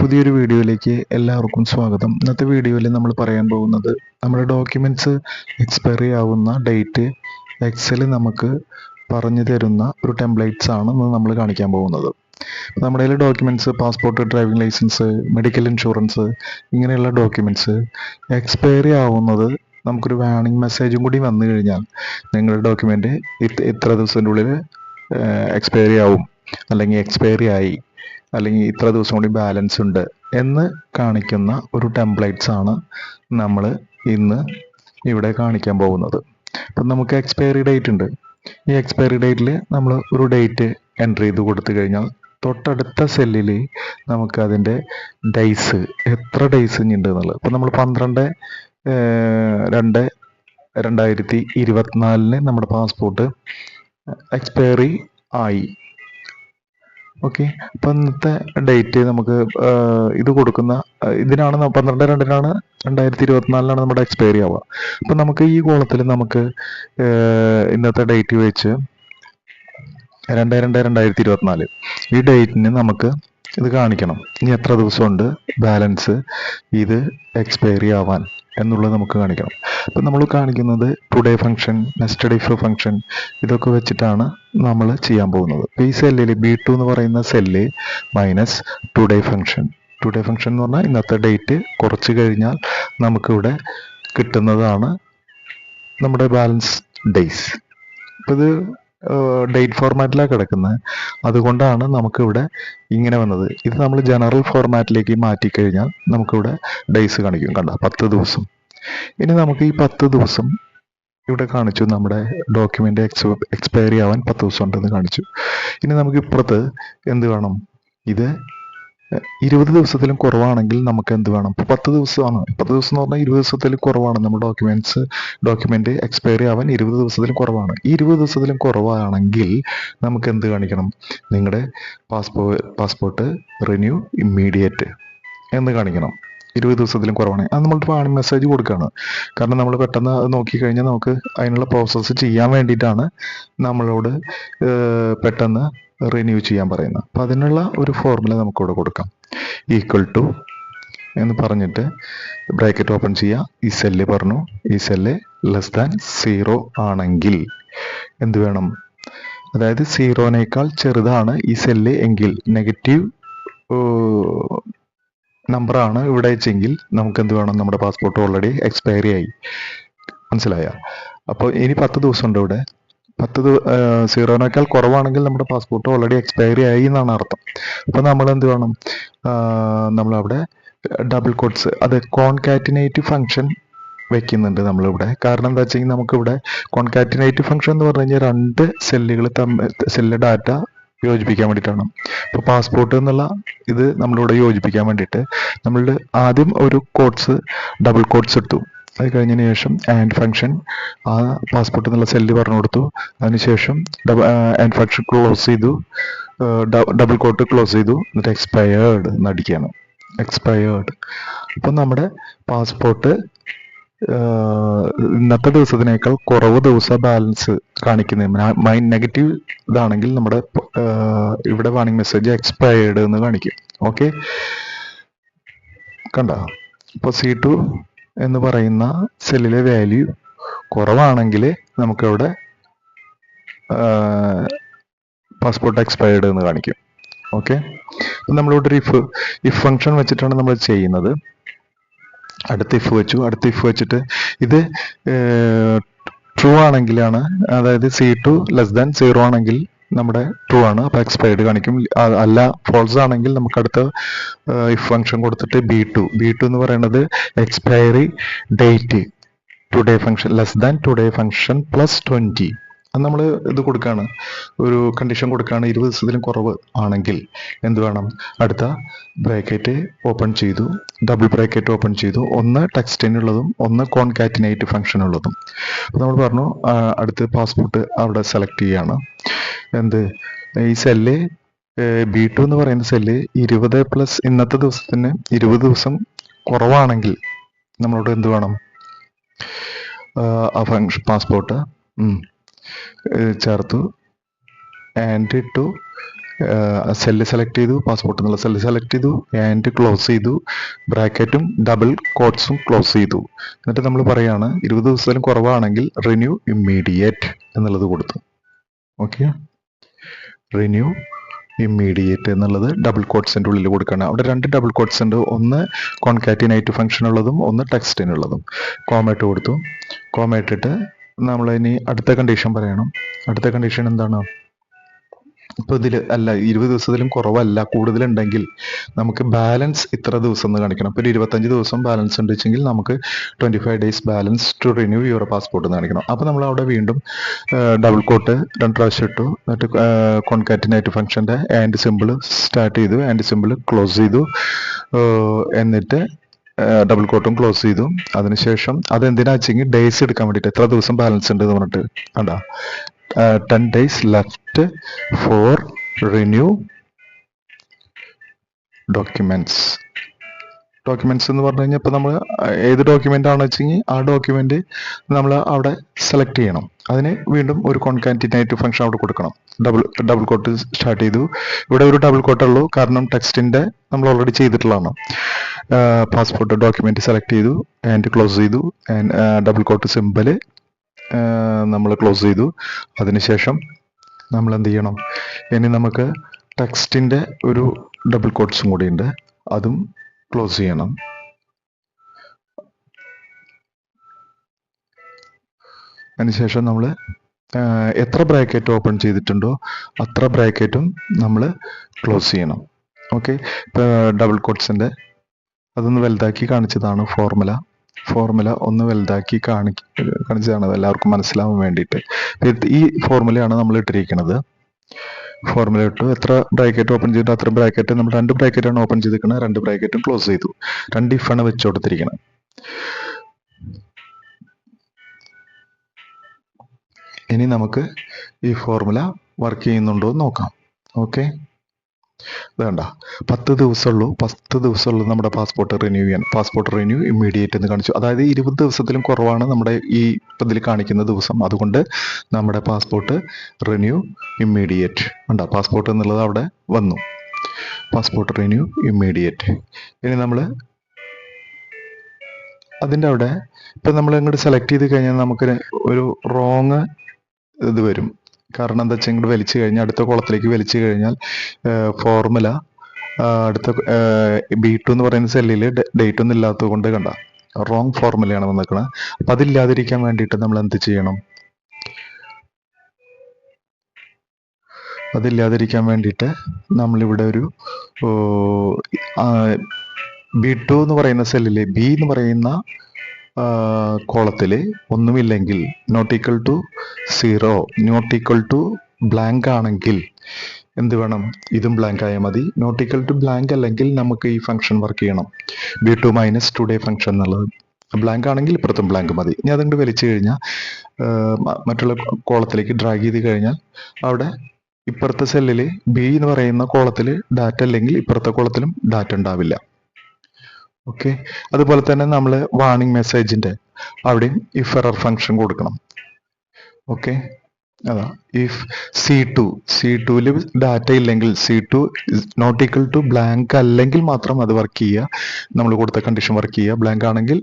പുതിയൊരു വീഡിയോയിലേക്ക് എല്ലാവർക്കും സ്വാഗതം. ഇന്നത്തെ വീഡിയോയിൽ നമ്മൾ പറയാൻ പോകുന്നത് നമ്മുടെ ഡോക്യുമെൻറ്റ്സ് എക്സ്പയറി ആവുന്ന ഡേറ്റ് എക്സൽ നമുക്ക് പറഞ്ഞു തരുന്ന ഒരു ടെംപ്ലേറ്റ്സ് ആണ് ഇന്ന് നമ്മൾ കാണിക്കാൻ പോകുന്നത്. നമ്മുടെ കയ്യിൽ documents passport, driving licence, medical insurance ഇങ്ങനെയുള്ള ഡോക്യുമെൻറ്റ്സ് എക്സ്പയറി ആവുന്നത് നമുക്കൊരു വാർണിംഗ് മെസ്സേജും കൂടി വന്നു കഴിഞ്ഞാൽ നിങ്ങളുടെ ഡോക്യുമെൻ്റ് ഇത്ര ദിവസത്തിൻ്റെ ഉള്ളിൽ എക്സ്പയറി ആവും, അല്ലെങ്കിൽ എക്സ്പയറി ആയി, അല്ലെങ്കിൽ ഇത്ര ദിവസം കൂടി ബാലൻസ് ഉണ്ട് എന്ന് കാണിക്കുന്ന ഒരു ടെംപ്ലേറ്റ്സ് ആണ് നമ്മൾ ഇന്ന് ഇവിടെ കാണിക്കാൻ പോകുന്നത്. അപ്പം നമുക്ക് എക്സ്പയറി ഡേറ്റ് ഉണ്ട്. ഈ എക്സ്പയറി ഡേറ്റിൽ നമ്മൾ ഒരു ഡേറ്റ് എൻ്റർ ചെയ്ത് കൊടുത്തു കഴിഞ്ഞാൽ തൊട്ടടുത്ത സെല്ലിൽ നമുക്ക് അതിൻ്റെ ഡേയ്സ് എത്ര ഡേയ്സ് ഉണ്ട് എന്നുള്ളത്. ഇപ്പം നമ്മൾ 12/2/2024 നമ്മുടെ പാസ്പോർട്ട് എക്സ്പയറി ആയി. ഓക്കെ, അപ്പം ഇന്നത്തെ ഡേറ്റ് നമുക്ക് ഇത് കൊടുക്കുന്ന ഇതിനാണ് 12/2/2024 നമ്മുടെ എക്സ്പയറി ആവുക. അപ്പം നമുക്ക് ഈ കോളത്തിൽ നമുക്ക് ഇന്നത്തെ ഡേറ്റ് വെച്ച് 2/2/2024 ഈ ഡേറ്റിന് നമുക്ക് ഇത് കാണിക്കണം. ഇനി എത്ര ദിവസമുണ്ട് ബാലൻസ് ഇത് എക്സ്പയറി ആവാൻ എന്നുള്ളത് നമുക്ക് കാണിക്കണം. അപ്പം നമ്മൾ കാണിക്കുന്നത് today function, nested if function ഇതൊക്കെ വെച്ചിട്ടാണ് നമ്മൾ ചെയ്യാൻ പോകുന്നത്. ഈ സെല്ലിൽ B2 എന്ന് പറയുന്ന സെല്ല് മൈനസ് ടുഡേ ഫംഗ്ഷൻ എന്ന് പറഞ്ഞാൽ ഇന്നത്തെ ഡേറ്റ് കുറച്ച് കഴിഞ്ഞാൽ നമുക്കിവിടെ കിട്ടുന്നതാണ് നമ്മുടെ ബാലൻസ് ഡേയ്സ്. അപ്പം ഇത് ഡേറ്റ് ഫോർമാറ്റിലാണ് കിടക്കുന്നത്, അതുകൊണ്ടാണ് നമുക്കിവിടെ ഇങ്ങനെ വന്നത്. ഇത് നമ്മൾ ജനറൽ ഫോർമാറ്റിലേക്ക് മാറ്റിക്കഴിഞ്ഞാൽ നമുക്കിവിടെ ഡേയ്സ് കാണിക്കും. കണ്ട 10 ദിവസം. ഇനി നമുക്ക് ഈ 10 ദിവസം ഇവിടെ കാണിച്ചു, നമ്മുടെ ഡോക്യുമെൻ്റ് എക്സ്പയറി ആവാൻ 10 ദിവസം ഉണ്ടെന്ന് കാണിച്ചു. ഇനി നമുക്ക് ഇപ്പുറത്ത് എന്ത് വേണം? ഇത് 20 ദിവസത്തിലും കുറവാണെങ്കിൽ നമുക്ക് എന്ത് വേണം? 10 ദിവസമാണ്. 10 ദിവസം എന്ന് പറഞ്ഞാൽ 20 ദിവസത്തിൽ കുറവാണ്. നമ്മുടെ ഡോക്യുമെൻ്റ് എക്സ്പയറി ആവാൻ 20 ദിവസത്തിലും കുറവാണ്. ഈ 20 ദിവസത്തിലും കുറവാണെങ്കിൽ നമുക്ക് എന്ത് കാണിക്കണം? നിങ്ങളുടെ പാസ്പോർട്ട് റിന്യൂ ഇമ്മീഡിയറ്റ് എന്ന് കാണിക്കണം. 20 ദിവസത്തിലും കുറവാണ്. അത് നമ്മൾ വാർണിംഗ് മെസ്സേജ് കൊടുക്കുകയാണ്. കാരണം നമ്മൾ പെട്ടെന്ന് അത് നോക്കിക്കഴിഞ്ഞാൽ നമുക്ക് അതിനുള്ള പ്രോസസ്സ് ചെയ്യാൻ വേണ്ടിയിട്ടാണ് നമ്മളോട് പെട്ടെന്ന് റിന്യൂ ചെയ്യാൻ പറയുന്നത്. അപ്പം അതിനുള്ള ഒരു ഫോർമുല നമുക്കിവിടെ കൊടുക്കാം. ഈക്വൽ ടു എന്ന് പറഞ്ഞിട്ട് ബ്രാക്കറ്റ് ഓപ്പൺ ചെയ്യുക. ഈ സെല്ല് പറഞ്ഞു, ഈ സെല്ല് ലെസ് ദാൻ 0 ആണെങ്കിൽ എന്ത് വേണം? അതായത് 0-നേക്കാൾ ചെറുതാണ് ഈ സെല്ല് എങ്കിൽ, നെഗറ്റീവ് നമ്പറാണ് ഇവിടെ വെച്ചെങ്കിൽ നമുക്ക് എന്ത് വേണം? നമ്മുടെ പാസ്പോർട്ട് ഓൾറെഡി എക്സ്പയറി ആയി. മനസ്സിലായ? അപ്പോൾ ഇനി 10 ദിവസം ഉണ്ട് ഇവിടെ. 0-നേക്കാൾ കുറവാണെങ്കിൽ നമ്മുടെ പാസ്പോർട്ട് ഓൾറെഡി എക്സ്പയറി ആയി എന്നാണ് അർത്ഥം. അപ്പോൾ നമ്മൾ എന്ത് വേണം? നമ്മളവിടെ ഡബിൾ കോട്ട്സ്, അത് കോൺകാറ്റിനേറ്റ് ഫംഗ്ഷൻ വെക്കുന്നുണ്ട് നമ്മളിവിടെ. കാരണം എന്താ വെച്ചെങ്കിൽ നമുക്കിവിടെ കോൺകാറ്റിനേറ്റ് ഫംഗ്ഷൻ എന്ന് പറഞ്ഞു കഴിഞ്ഞാൽ 2 സെല്ലുകൾ സെല്ല് ഡാറ്റ യോജിപ്പിക്കാൻ വേണ്ടിയിട്ടാണ്. ഇപ്പോൾ പാസ്പോർട്ട് എന്നുള്ള ഇത് നമ്മളിവിടെ യോജിപ്പിക്കാൻ വേണ്ടിയിട്ട് നമ്മൾ ആദ്യം ഒരു ഡബിൾ കോട്ട്സ് എടുത്തു. അത് കഴിഞ്ഞതിന് ശേഷം ആൻഡ് ഫംഗ്ഷൻ ആ പാസ്പോർട്ട് എന്നുള്ള സെല്ല് പറഞ്ഞു കൊടുത്തു. അതിനുശേഷം ആൻഡ് ഫംഗ്ഷൻ ക്ലോസ് ചെയ്തു, ഡബിൾ കോട്ട് ക്ലോസ് ചെയ്തു, എന്നിട്ട് എക്സ്പയർഡ് എന്നടിക്കുകയാണ്. എക്സ്പയർഡ്. അപ്പം നമ്മുടെ പാസ്പോർട്ട് ഇന്നത്തെ ദിവസത്തിനേക്കാൾ കുറവ് ദിവസം ബാലൻസ് കാണിക്കുന്നത് നെഗറ്റീവ് ഇതാണെങ്കിൽ നമ്മുടെ ഇവിടെ വാർണിംഗ് മെസ്സേജ് എക്സ്പയർഡ് എന്ന് കാണിക്കും. ഓക്കെ, കണ്ട? ഇപ്പോൾ C2 എന്ന് പറയുന്ന സെല്ലിലെ വാല്യൂ കുറവാണെങ്കിൽ നമുക്കവിടെ പാസ്പോർട്ട് എക്സ്പയർഡ് എന്ന് കാണിക്കും. ഓക്കെ, നമ്മളിവിടെ ഒരു ഇഫ് ഫംഗ്ഷൻ വെച്ചിട്ടാണ് നമ്മൾ ചെയ്യുന്നത്. അടുത്ത ഇഫ് വെച്ചിട്ട് ഇത് ട്രൂ ആണെങ്കിലാണ്, അതായത് C2 ലെസ് ദാൻ 0 ആണെങ്കിൽ നമ്മുടെ ട്രൂ ആണ്, അപ്പോൾ എക്സ്പയർഡ് കാണിക്കും. അല്ല ഫോൾസ് ആണെങ്കിൽ നമുക്ക് അടുത്ത ഇഫ് ഫംഗ്ഷൻ കൊടുത്തിട്ട് B2 എന്ന് പറയുന്നത് expiry date today function less than today function plus 20. അത് നമ്മൾ ഇത് കൊടുക്കുകയാണ്, ഒരു കണ്ടീഷൻ കൊടുക്കുകയാണ്. 20 ദിവസത്തിലും കുറവ് ആണെങ്കിൽ എന്ത് വേണം? അടുത്ത ബ്രാക്കറ്റ് ഓപ്പൺ ചെയ്തു, ഡബിൾ ബ്രാക്കറ്റ് ഓപ്പൺ ചെയ്തു, ഒന്ന് ടെക്സ്റ്റിനുള്ളതും ഒന്ന് കോൺകാറ്റിനേറ്റ് ഫംഗ്ഷൻ ഉള്ളതും. അപ്പോൾ നമ്മൾ പറഞ്ഞു അടുത്ത് പാസ്പോർട്ട് അവിടെ സെലക്ട് ചെയ്യാണ്. ഈ സെല്ല് B2 എന്ന് പറയുന്ന സെല്ല് 20 പ്ലസ് ഇന്നത്തെ ദിവസത്തിന് 20 ദിവസം കുറവാണെങ്കിൽ നമ്മളോട് എന്ത് വേണം? ആ ഫംഗ്ഷൻ പാസ്പോർട്ട് ചേർത്തു, ആൻഡ് ഇട്ടു, സെല്ല് സെലക്ട് ചെയ്തു, പാസ്പോർട്ട് എന്നുള്ള സെല്ല് സെലക്ട് ചെയ്തു, ആൻഡ് ക്ലോസ് ചെയ്തു, ബ്രാക്കറ്റും ഡബിൾ കോട്ട്സും ക്ലോസ് ചെയ്തു. എന്നിട്ട് നമ്മൾ പറയാണ് 20 ദിവസത്തിലും കുറവാണെങ്കിൽ റിന്യൂ ഇമ്മീഡിയറ്റ് എന്നുള്ളത് കൊടുത്തു. ഓക്കെ, റിന്യൂ ഇമ്മീഡിയറ്റ് എന്നുള്ളത് ഡബിൾ കോട്ട്സിന്റെ ഉള്ളിൽ കൊടുക്കണം. അവിടെ രണ്ട് ഡബിൾ കോട്ട്സ് ഉണ്ട്, ഒന്ന് കോൺകാറ്റിനേറ്റ് ഫംഗ്ഷൻ ഉള്ളതും ഒന്ന് ടെക്സ്റ്റിനുള്ളതും. കോമേറ്റ് കൊടുത്തു. കോമേറ്റിട്ട് നമ്മൾ ഇനി അടുത്ത കണ്ടീഷൻ പറയണം. അടുത്ത കണ്ടീഷൻ എന്താണ്? ഇപ്പൊ ഇതിൽ അല്ല, 20 ദിവസത്തിലും കുറവല്ല, കൂടുതലുണ്ടെങ്കിൽ നമുക്ക് ബാലൻസ് ഇത്ര ദിവസം എന്ന് കാണിക്കണം. ഇപ്പൊ 25 ദിവസം ബാലൻസ് ഉണ്ട് വെച്ചെങ്കിൽ നമുക്ക് 25 days balance to renew your passport എന്ന് കാണിക്കണം. അപ്പൊ നമ്മൾ അവിടെ വീണ്ടും ഡബിൾ കോട്ട് 2 പ്രാവശ്യം ഇട്ടു. എന്നിട്ട് കോൺകാറ്റിനേറ്റ് ഫംഗ്ഷന്റെ ആൻഡ് സിമ്പിൾ സ്റ്റാർട്ട് ചെയ്തു, ആൻഡ് സിമ്പിൾ ക്ലോസ് ചെയ്തു. എന്നിട്ട് ഡബിൾ കോട്ടും ക്ലോസ് ചെയ്തു. അതിനുശേഷം അതെന്തിനാ വെച്ചെങ്കിൽ ഡേയ്സ് എടുക്കാൻ വേണ്ടിയിട്ട്, എത്ര ദിവസം ബാലൻസ് ഉണ്ട് എന്ന് പറഞ്ഞിട്ട് കണ്ടാ, 10 days left for renew documents. Documents എന്ന് പറഞ്ഞു കഴിഞ്ഞാൽ ഇപ്പൊ നമ്മൾ ഏത് ഡോക്യുമെന്റ് ആണെന്ന് വെച്ചെങ്കിൽ ആ ഡോക്യുമെന്റ് നമ്മൾ അവിടെ സെലക്ട് ചെയ്യണം. അതിന് വീണ്ടും ഒരു കോൺകാറ്റിനേറ്റ് ഫംഗ്ഷൻ അവിടെ കൊടുക്കണം. ഡബിൾ കോട്ട് സ്റ്റാർട്ട് ചെയ്തു. ഇവിടെ ഒരു ഡബിൾ കോട്ടേ ഉള്ളൂ, കാരണം ടെക്സ്റ്റിന്റെ നമ്മൾ ഓൾറെഡി ചെയ്തിട്ടുള്ളതാണ്. പാസ്പോർട്ട് ഡോക്യുമെന്റ് സെലക്ട് ചെയ്തു, ആൻഡ് ക്ലോസ് ചെയ്തു, ഡബിൾ കോട്ട് സിമ്പല് നമ്മൾ ക്ലോസ് ചെയ്തു. അതിനുശേഷം നമ്മൾ എന്ത് ചെയ്യണം? ഇനി നമുക്ക് ടെക്സ്റ്റിന്റെ ഒരു ഡബിൾ കോട്ട്സും കൂടി ഉണ്ട്, അതും ക്ലോസ് ചെയ്യണം. അതിനുശേഷം നമ്മൾ എത്ര ബ്രാക്കറ്റ് ഓപ്പൺ ചെയ്തിട്ടുണ്ടോ അത്ര ബ്രാക്കറ്റും നമ്മൾ ക്ലോസ് ചെയ്യണം. ഓക്കെ, ഇപ്പൊ ഡബിൾ കോട്ട്സിന്റെ അതൊന്ന് വലുതാക്കി കാണിച്ചതാണ് ഫോർമുല ഒന്ന് വലുതാക്കി കാണിച്ചതാണ്, അത് എല്ലാവർക്കും മനസ്സിലാവാൻ വേണ്ടിയിട്ട്. ഈ ഫോർമുലയാണ് നമ്മൾ ഇട്ടിരിക്കുന്നത്. ഫോർമുല ഇട്ടു, എത്ര ബ്രാക്കറ്റ് ഓപ്പൺ ചെയ്തിട്ട് അത്ര ബ്രാക്കറ്റ് നമ്മൾ 2 ബ്രാക്കറ്റാണ് ഓപ്പൺ ചെയ്തിരിക്കുന്നത്, 2 ബ്രാക്കറ്റും ക്ലോസ് ചെയ്തു. 2 ഇഫാണ് വെച്ച് കൊടുത്തിരിക്കുന്നത്. ഇനി നമുക്ക് ഈ ഫോർമുല വർക്ക് ചെയ്യുന്നുണ്ടോ എന്ന് നോക്കാം. ഓക്കെ, വേണ്ട, 10 ദിവസമുള്ളൂ നമ്മുടെ പാസ്പോർട്ട് റിന്യൂ ചെയ്യാൻ. പാസ്പോർട്ട് റിന്യൂ ഇമ്മീഡിയറ്റ് എന്ന് കാണിച്ചു. അതായത് 20 ദിവസത്തിലും കുറവാണ് നമ്മുടെ ഈ ഇതിൽ കാണിക്കുന്ന ദിവസം. അതുകൊണ്ട് നമ്മുടെ പാസ്പോർട്ട് റിന്യൂ ഇമ്മീഡിയറ്റ് ഉണ്ടോ, പാസ്പോർട്ട് എന്നുള്ളത് അവിടെ വന്നു. Passport renew immediate. ഇനി നമ്മൾ അതിൻ്റെ അവിടെ ഇപ്പം നമ്മൾ ഇങ്ങോട്ട് സെലക്ട് ചെയ്ത് കഴിഞ്ഞാൽ നമുക്ക് ഒരു റോങ് ഇത് വരും. കാരണം എന്താ വെച്ചാൽ ഇങ്ങോട്ട് വലിച്ചു കഴിഞ്ഞാൽ അടുത്ത കോളത്തിലേക്ക് വലിച്ചു കഴിഞ്ഞാൽ ഫോർമുല അടുത്ത B2 എന്ന് പറയുന്ന സെല്ലിൽ ഡേറ്റ് ഒന്നും ഇല്ലാത്തത് കൊണ്ട് കണ്ട റോങ് ഫോർമുലയാണ് വന്നിരിക്കുന്നത്. അപ്പം അതില്ലാതിരിക്കാൻ വേണ്ടിയിട്ട് നമ്മൾ എന്ത് ചെയ്യണം? അതില്ലാതിരിക്കാൻ വേണ്ടിയിട്ട് നമ്മളിവിടെ ഒരു B2 എന്ന് പറയുന്ന സെല്ലില് B എന്ന് പറയുന്ന കോളത്തിൽ ഒന്നുമില്ലെങ്കിൽ not equal to 0, not equal to blank ആണെങ്കിൽ എന്ത് വേണം? ഇതും ബ്ലാങ്ക് ആയാൽ മതി. നോട്ട് ഈക്വൽ ടു ബ്ലാങ്ക് അല്ലെങ്കിൽ നമുക്ക് ഈ ഫംഗ്ഷൻ വർക്ക് ചെയ്യണം, B2 മൈനസ് ടുഡേ ഫംഗ്ഷൻ എന്നുള്ളത്. ബ്ലാങ്ക് ആണെങ്കിൽ ഇപ്പുറത്തും ബ്ലാങ്ക് മതി. ഇനി അതുകൊണ്ട് വലിച്ചു കഴിഞ്ഞാൽ മറ്റുള്ള കോളത്തിലേക്ക് ഡ്രാഗ് ചെയ്ത് കഴിഞ്ഞാൽ അവിടെ ഇപ്പുറത്തെ സെല്ലിൽ B എന്ന് പറയുന്ന കോളത്തിൽ ഡാറ്റ അല്ലെങ്കിൽ ഇപ്പുറത്തെ കോളത്തിലും ഡാറ്റ ഉണ്ടാവില്ല. ഓക്കെ, അതുപോലെ തന്നെ നമ്മൾ വാർണിംഗ് മെസ്സേജിന്റെ അവിടെയും ഇഫ് എറർ ഫംഗ്ഷൻ കൊടുക്കണം. ഓക്കെ, അതാ ഇഫ് C2ൽ ഡാറ്റ ഇല്ലെങ്കിൽ C2 not equal to blank അല്ലെങ്കിൽ മാത്രം അത് വർക്ക് ചെയ്യുക, നമ്മൾ കൊടുത്ത കണ്ടീഷൻ വർക്ക് ചെയ്യുക. ബ്ലാങ്ക് ആണെങ്കിൽ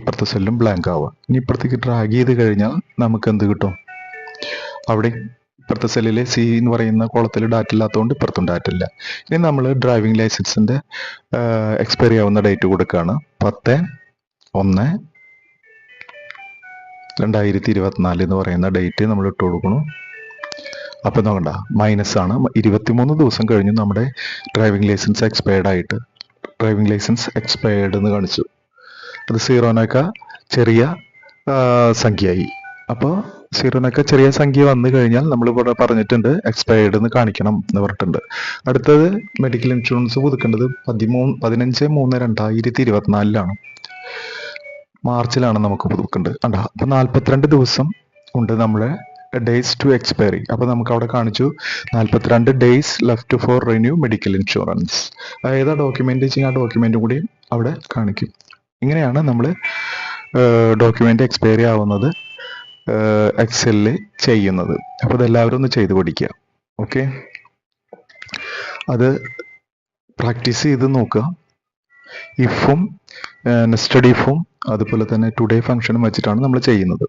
ഇപ്പുറത്തെ സെല്ലും ബ്ലാങ്ക് ആവുക. ഇനി ഇപ്പുറത്തേക്ക് ഡ്രാഗ് ചെയ്ത് കഴിഞ്ഞാൽ നമുക്ക് എന്ത് കിട്ടും? അവിടെ ഇപ്പുറത്തെ സെല്ലിലെ C എന്ന് പറയുന്ന കോളത്തിൽ ഡാറ്റ ഇല്ലാത്തതുകൊണ്ട് ഇപ്പുറത്തും ഡാറ്റ ഇല്ല. ഇനി നമ്മൾ ഡ്രൈവിംഗ് ലൈസൻസിന്റെ എക്സ്പയറി ആവുന്ന ഡേറ്റ് കൊടുക്കുകയാണ് 10/1/2024 എന്ന് പറയുന്ന ഡേറ്റ് നമ്മൾ ഇട്ട് കൊടുക്കണം. അപ്പൊ നോക്കണ്ട, മൈനസ് ആണ്. 23 ദിവസം കഴിഞ്ഞു നമ്മുടെ ഡ്രൈവിംഗ് ലൈസൻസ് എക്സ്പയർഡ് ആയിട്ട്. ഡ്രൈവിംഗ് ലൈസൻസ് എക്സ്പയർഡ് എന്ന് കാണിച്ചു. അത് 0 ചെറിയ സംഖ്യയായി. അപ്പോൾ 0 ചെറിയ സംഖ്യ വന്നു കഴിഞ്ഞാൽ നമ്മൾ ഇവിടെ പറഞ്ഞിട്ടുണ്ട് എക്സ്പയർഡ് എന്ന് കാണിക്കണം എന്ന് പറഞ്ഞിട്ടുണ്ട്. അടുത്തത് മെഡിക്കൽ ഇൻഷുറൻസ് പുതുക്കേണ്ടത് 15/3/2024 മാർച്ചിലാണ് നമുക്ക് പുതുക്കേണ്ടത്. കണ്ടാ, അപ്പൊ 42 ദിവസം ഉണ്ട് നമ്മളെ ഡേയ്സ് ടു എക്സ്പയറി. അപ്പൊ നമുക്ക് അവിടെ കാണിച്ചു 42 days left for renew medical insurance. ഏതാ ഡോക്യുമെന്റ് വെച്ചാൽ ആ ഡോക്യുമെന്റും കൂടി അവിടെ കാണിക്കും. ഇങ്ങനെയാണ് നമ്മൾ ഡോക്യുമെന്റ് എക്സ്പയറി ആവുന്നത് എക്സലിൽ ചെയ്യുന്നത്. അപ്പോൾ ഇതെല്ലാവരും ഒന്ന് ചെയ്ത് പഠിക്കുക. ഓക്കെ. അത് പ്രാക്ടീസ് ചെയ്ത് നോക്കുക. ഇഫും നെസ്റ്റഡ് ഇഫും അതുപോലെ തന്നെ ടുഡേ ഫംഗ്ഷനും വെച്ചിട്ടാണ് നമ്മൾ ചെയ്യുന്നത്.